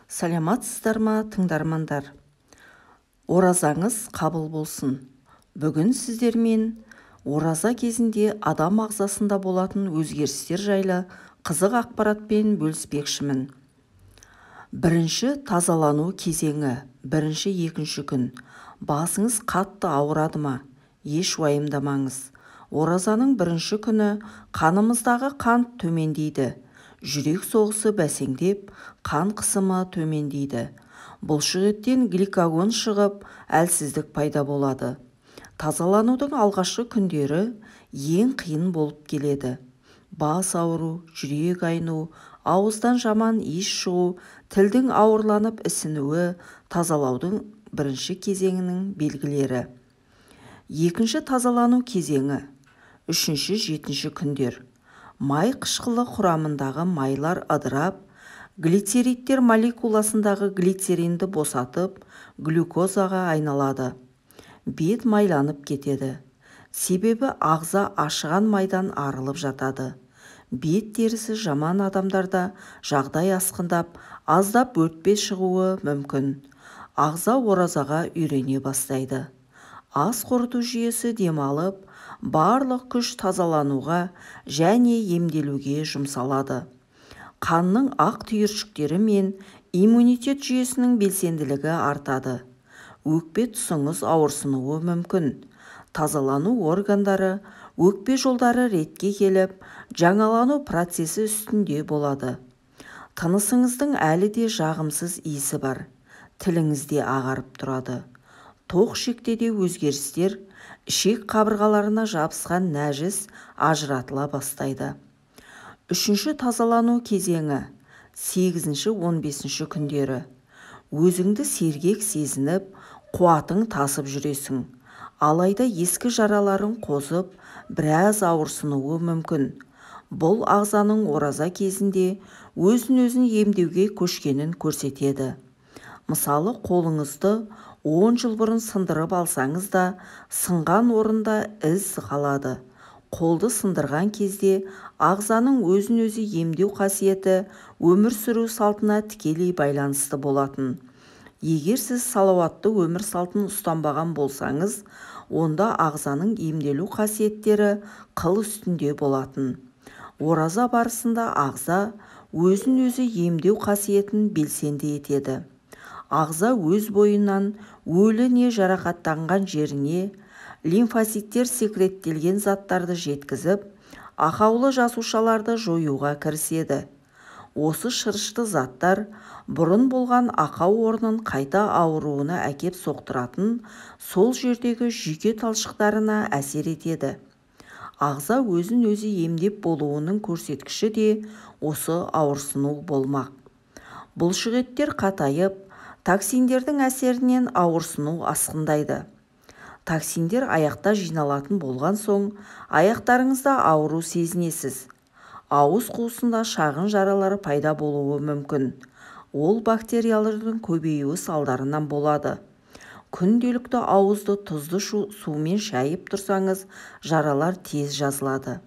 Саламатсыздар ма, тыңдармандар? Оразаңыз қабыл болсын. Бүгін сіздермен ораза кезінде адам ағзасында болатын өзгерістер жайлы қызық ақпаратпен бөліспекшімін. Бірінші тазалану кезеңі, екінші күн. Басыңыз қатты ауырады ма? Еш уайымдамаңыз. Оразаның бірінші күні қанымыздағы қант төмендейді. Жүрек соғысы бәсеңдеп, қан қысымы төмендейді. Бұлшықеттен гликоген шығып, әлсіздік пайда болады. Тазаланудың алғашқы күндері ең қиын болып келеді. Бас ауыру, жүрек айну, ауыздан жаман иіс шығу, тілдің ауырланып ісінуі тазалаудың бірінші кезеңінің белгілері. Екінші тазалану кезеңі, 3-7 күндер. Май қышқылы құрамындағы майлар ыдырап, глицериттер молекуласындағы глицеринді босатып, глюкозаға айналады. Бет майланып кетеді. Себебі ағза ашыған майдан арылып жатады. Бет терісі жаман адамдарда жағдай асқындап, аздап бөртпе шығуы мүмкін. Ағза оразаға үйрене бастайды. Ас қорыту жүйесі демалып, барлық күш тазалануға және емделуге жұмсалады. Қанның ақ түйіршіктері мен иммунитет жүйесінің белсенділігі артады. Өкпе тұсыңыз ауырсынуы мүмкін. Тазалану органдары, өкпе жолдары ретке келіп, жаңалану процесі үстінде болады. Тынысыңыздың әлі де жағымсыз иісі бар. Тіліңізде ағарып тұрады. Тоқ шектеде өзгерістер, ішек қабырғаларына жабысқан нәжіс ажыратыла бастайды. Үшінші тазалану кезеңі, 8-15 күндері. Өзіңді сергек сезініп, қуатың тасып жүресің. Алайда ескі жараларың қозып, біраз ауырсынуы мүмкін. Бұл ағзаның ораза кезінде өзін емдеуге көшкенін көрсетеді. Мысалы, қолыңызды 10 жыл бұрын сындырып алсаңыз да, сынған орында із қалады. Қолды сындырған кезде ағзаның өзін емдеу қасиеті өмір сүру салтына тікелей байланысты болатын. Егер сіз салауатты өмір салтын ұстанбаған болсаңыз, онда ағзаның емделу қасиеттері қыл үстінде болатын. Ораза барысында ағза өзін емдеу қасиетін белсенді етеді. Ағза өз бойынан өлі не жарақаттанған жеріне лимфоциттер секреттелген заттарды жеткізіп, ақаулы жасушаларды жоюға кіріседі. Осы шырышты заттар бұрын болған ақау орнын қайта ауыруына әкеп соқтыратын сол жердегі жүйке талшықтарына әсер етеді. Ағза өзін емдеп болуының көрсеткіші де осы ауырсыну болмақ. Бұлшықеттер қатайып, токсиндердің әсерінен ауырсыну асқындайды. Токсиндер аяқта жиналатын болған соң, аяқтарыңызда ауыру сезінесіз. Ауыз қуысында шағын жаралары пайда болуы мүмкін. Ол бактериялардың көбеюі салдарынан болады. Күнделікті ауызды тұзды сумен шайып тұрсаңыз, жаралар тез жазылады.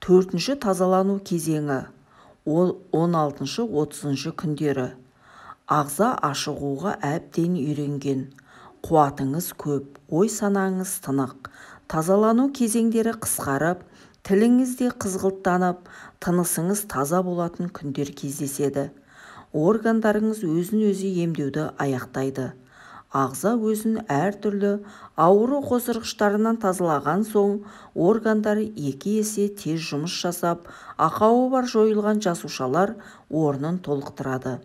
Төртінші тазалану кезеңі, 16-30 күндері. Ағза ашығуға әбден үйренген. Қуатыңыз көп, ой санаңыз тынық. Тазалану кезеңдері қысқарып, тіліңізде қызғылттанып, тынысыңыз таза болатын күндер кездеседі. Органдарыңыз өзін емдеуді аяқтайды. Ағза өзін әртүрлі ауру қоздырғыштарынан тазалаған соң, органдары 2 есе тез жұмыс жасап, ақауы бар жойылған жасушалар орнын толықтырады.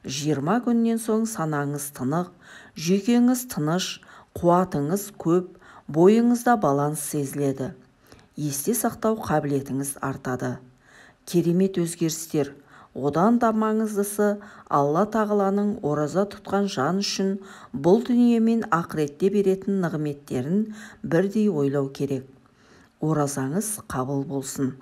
20 күннен соң санаңыз тынық, жүйкеңіз тыныш, қуатыңыз көп, бойыңызда баланс сезіледі. Есте сақтау қабілетіңіз артады. Керемет өзгерістер. Одан да маңыздысы, Алла тағаланың ораза тұтқан жан үшін бұл дүние мен ақыретте беретін нығметтерін бірдей ойлау керек. Оразаңыз қабыл болсын.